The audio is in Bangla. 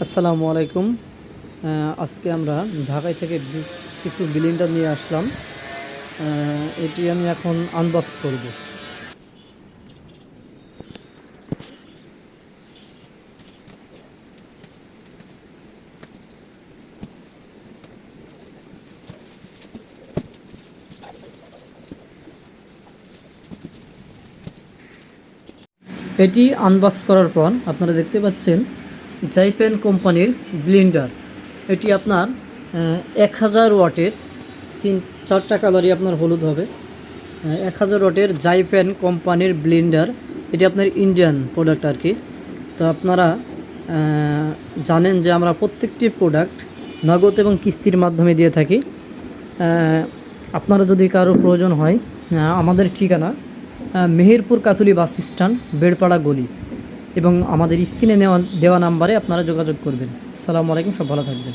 আসসালামু আলাইকুম। আজকে আমরা ঢাকায় থেকে কিছু ব্লেন্ডার নিয়ে আসলাম। এটি আমি এখন আনবক্স করব। এটি আনবক্স করার পর আপনারা দেখতে পাচ্ছেন জাইপেন কোম্পানির ব্লেন্ডার। এটি আপনার 1000 ওয়াটের, 4টা কালারই আপনার হলুদ হবে। 1000 ওয়াটের জাইপেন কোম্পানির ব্লেন্ডার। এটি আপনার ইন্ডিয়ান প্রোডাক্ট আর কি। তো আপনারা জানেন যে আমরা প্রত্যেকটি প্রোডাক্ট নগদ এবং কিস্তির মাধ্যমে দিয়ে থাকি। আপনারা যদি কারো প্রয়োজন হয়, আমাদের ঠিকানা মেহেরপুর কাতুলি বাস স্ট্যান্ড, বেড়পাড়া গলি, এবং আমাদের স্ক্রিনে দেওয়া নাম্বারে আপনারা যোগাযোগ করবেন। আসসালামু আলাইকুম, সব ভালো থাকবেন।